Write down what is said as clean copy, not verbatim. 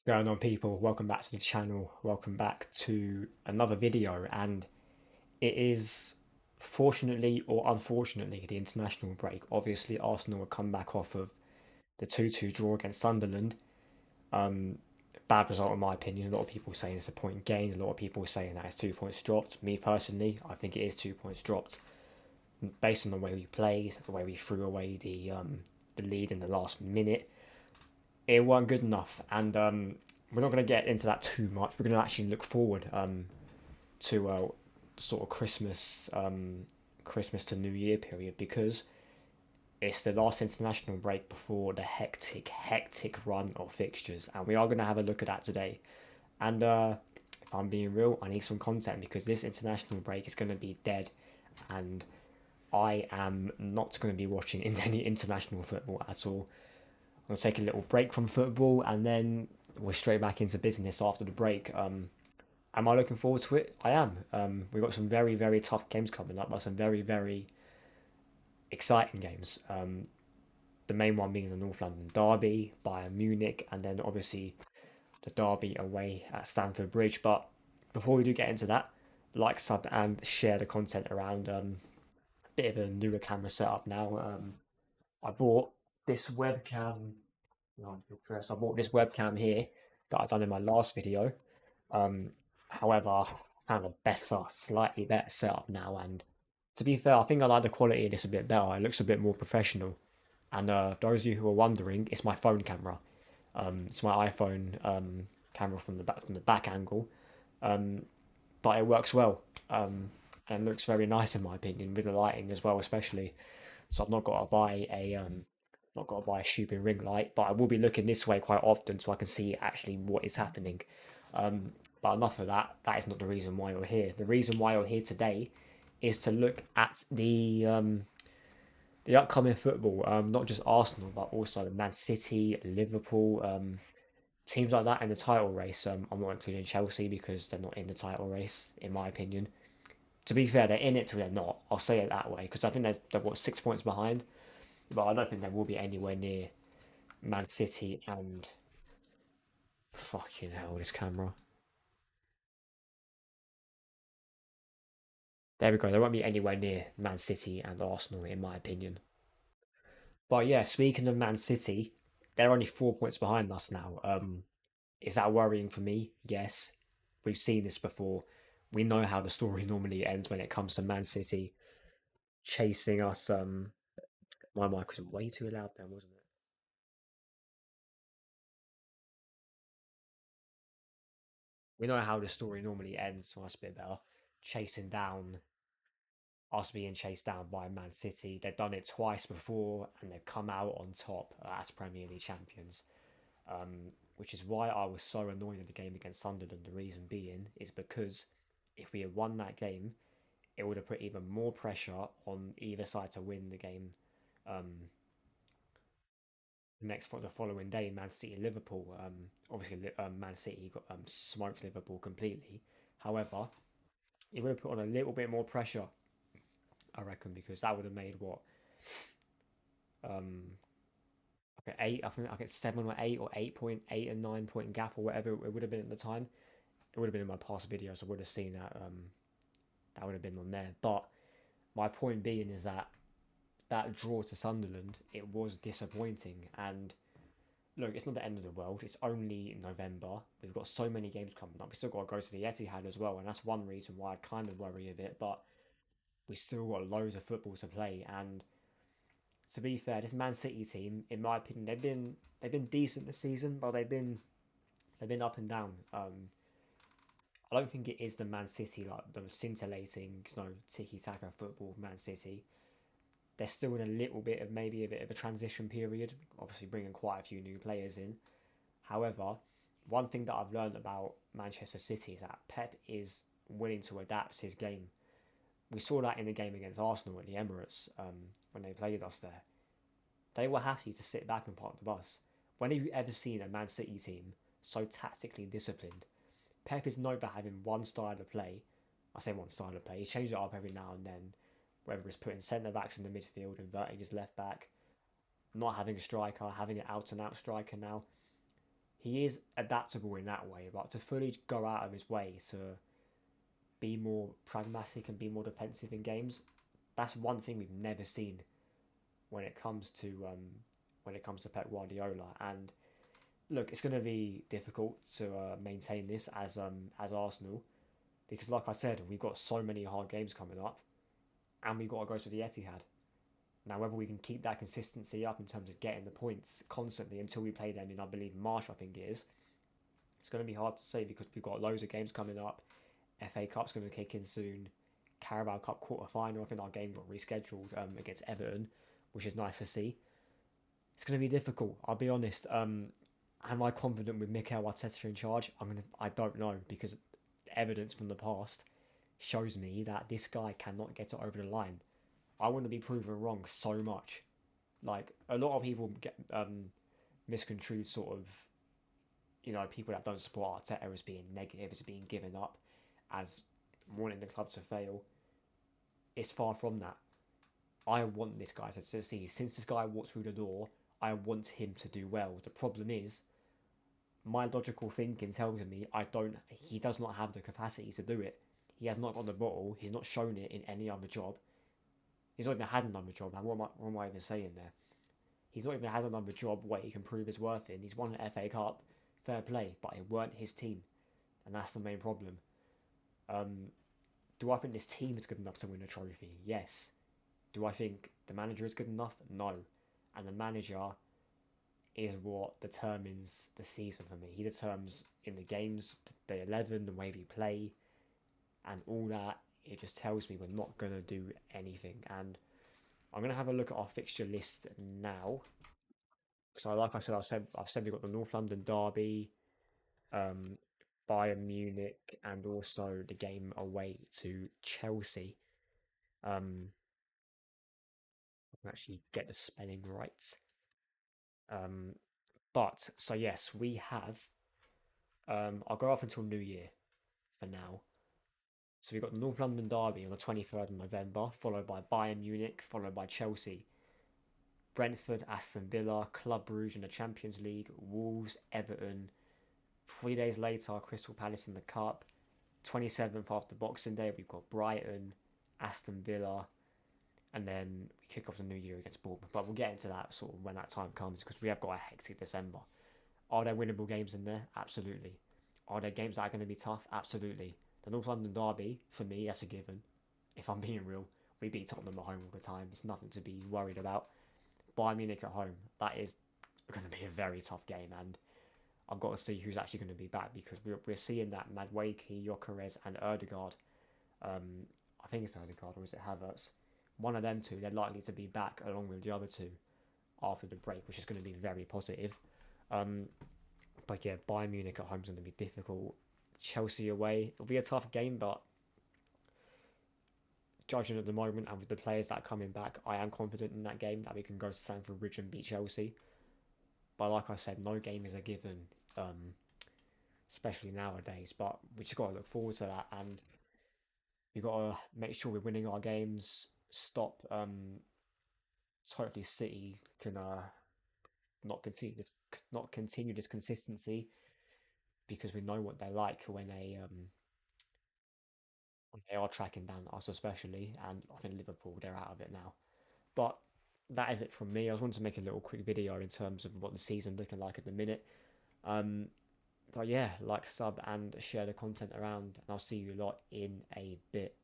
Going on, people? Welcome back to the channel. Welcome back to another video. And it is, fortunately or unfortunately, the international break. Obviously, Arsenal will come back off of the 2-2 draw against Sunderland. Um, Bad result in my opinion. A lot of people saying it's a point gained. A lot of people saying that it's 2 points dropped. Me personally, I think it is 2 points dropped based on the way we played, the way we threw away the lead in the last minute. It weren't good enough, and we're not going to get into that too much. We're going to actually look forward to sort of Christmas to New Year period, because it's the last international break before the hectic run of fixtures, and we are going to have a look at that today. And if I'm being real, I need some content because this international break is going to be dead, and I am not going to be watching any international football at all. I'll take a little break from football, and then we're straight back into business after the break. Am I looking forward to it? I am. We've got some very tough games coming up, but some very exciting games. The main one being the North London derby, Bayern Munich, and then obviously the derby away at Stamford Bridge. But before we do get into that, like, sub, and share the content around. A bit of a newer camera setup now. I bought this webcam. No, so I bought this webcam here that I've done in my last video. Um, However, I have a better, slightly better setup now, and to be fair, I think I like the quality of this a bit better. It looks a bit more professional. And those of you who are wondering, it's my phone camera. It's my iPhone camera from the back angle, um, but it works well, and looks very nice in my opinion with the lighting as well, especially. So I've not got to buy a stupid ring light, but I will be looking this way quite often so I can see actually what is happening. But enough of that. That is not the reason why you're here. The reason why you're here today is to look at the upcoming football. Not just Arsenal, but also Man City, Liverpool, teams like that in the title race. I'm not including Chelsea because they're not in the title race, in my opinion. To be fair, they're in it till they're not. I'll say it that way because I think they're what, 6 points behind, but I don't think they will be anywhere near Man City and fucking hell, this camera. There we go. They won't be anywhere near Man City and Arsenal, in my opinion. But yeah, speaking of Man City, they're only 4 points behind us now. Is that worrying for me? Yes. We've seen this before. We know how the story normally ends when it comes to Man City chasing us. My mic was way too loud then, wasn't it? We know how the story normally ends, so that's a bit better. Chasing down us being chased down by Man City. They've done it twice before and they've come out on top as Premier League champions. Which is why I was so annoyed at the game against Sunderland. The reason being is because if we had won that game, it would have put even more pressure on either side to win the game. Um, the following day, Man City Liverpool. Obviously, Man City got smoked Liverpool completely. However, it would have put on a little bit more pressure, I reckon, because that would have made what um like eight. I think like it's 7 or 8 or 8.8 and 9 point gap or whatever it would have been at the time. It would have been in my past videos. I would have seen that that would have been on there. But my point being is that that draw to Sunderland, it was disappointing. And look, it's not the end of the world. It's only November. We've got so many games coming up. We still got to go to the Etihad as well, and that's one reason why I kind of worry a bit. But we still got loads of football to play. And to be fair, this Man City team, in my opinion, they've been decent this season, but they've been up and down. I don't think it is the Man City like the scintillating, tiki taka football of Man City. They're still in a little bit of maybe a bit of a transition period, obviously bringing quite a few new players in. However, one thing that I've learned about Manchester City is that Pep is willing to adapt his game. We saw that in the game against Arsenal at the Emirates when they played us there. They were happy to sit back and park the bus. When have you ever seen a Man City team so tactically disciplined? Pep is known for having one style of play. I say one style of play. He's changed it up every now and then, whether it's putting centre backs in the midfield, inverting his left back, not having a striker, having an out and out striker now. he is adaptable in that way, but to fully go out of his way to be more pragmatic and be more defensive in games, that's one thing we've never seen when it comes to Pep Guardiola. And look, it's going to be difficult to maintain this as Arsenal because, like I said, we've got so many hard games coming up, and we've got to go to the Etihad. Now, whether we can keep that consistency up in terms of getting the points constantly until we play them in, I believe, March, I think it is, it's going to be hard to say because we've got loads of games coming up. FA Cup's going to kick in soon. Carabao Cup quarter final. I think our game got rescheduled against Everton, which is nice to see. It's going to be difficult. I'll be honest. Am I confident with Mikel Arteta in charge? I don't know because evidence from the past shows me that this guy cannot get it over the line. I want to be proven wrong so much. Like a lot of people get misconstrued sort of, people that don't support Arteta as being negative, as being given up, as wanting the club to fail. It's far from that. I want this guy to succeed. Since this guy walked through the door, I want him to do well. The problem is, my logical thinking tells me he does not have the capacity to do it. He has not got the bottle. He's not shown it in any other job. He's not even had another job. Man, what am I even saying there? He's not even had another job where he can prove his worth in. He's won an FA Cup, fair play, but it weren't his team, and that's the main problem. Do I think this team is good enough to win a trophy? Yes. Do I think the manager is good enough? No. And the manager is what determines the season for me. He determines in the games, the 11, the way we play, and all that. It just tells me we're not going to do anything. And I'm going to have a look at our fixture list now. So, like I said, I've said we've got the North London derby, um, Bayern Munich, and also the game away to Chelsea. I can actually get the spelling right. But so yes, we have. I'll go up until New Year for now. So we've got the North London derby on the 23rd of November, followed by Bayern Munich, followed by Chelsea, Brentford, Aston Villa, Club Brugge in the Champions League, Wolves, Everton. 3 days later, Crystal Palace in the Cup. 27th after Boxing Day, we've got Brighton, Aston Villa, and then we kick off the new year against Bournemouth. But we'll get into that sort of when that time comes because we have got a hectic December. Are there winnable games in there? Absolutely. Are there games that are going to be tough? Absolutely. The North London derby, for me, that's a given. If I'm being real, we beat Tottenham at home all the time. It's nothing to be worried about. Bayern Munich at home, that is going to be a very tough game, and I've got to see who's actually going to be back because we're seeing that Madueke, Gyökeres, and Erdegaard. I think it's Erdegaard or is it Havertz? One of them two, they're likely to be back along with the other two after the break, which is going to be very positive. But yeah, Bayern Munich at home is going to be difficult. Chelsea away, it'll be a tough game, but judging at the moment and with the players that are coming back, I am confident in that game that we can go to Stamford Bridge and beat Chelsea. But like I said, no game is a given, especially nowadays. But we just got to look forward to that, and we got to make sure we're winning our games. Stop. Hopefully, City can not continue this consistency because we know what they're like when they are tracking down us, especially. And I think Liverpool, they're out of it now. But that is it from me. I just wanted to make a little quick video in terms of what the season's looking like at the minute. But yeah, like, sub, and share the content around, and I'll see you lot in a bit.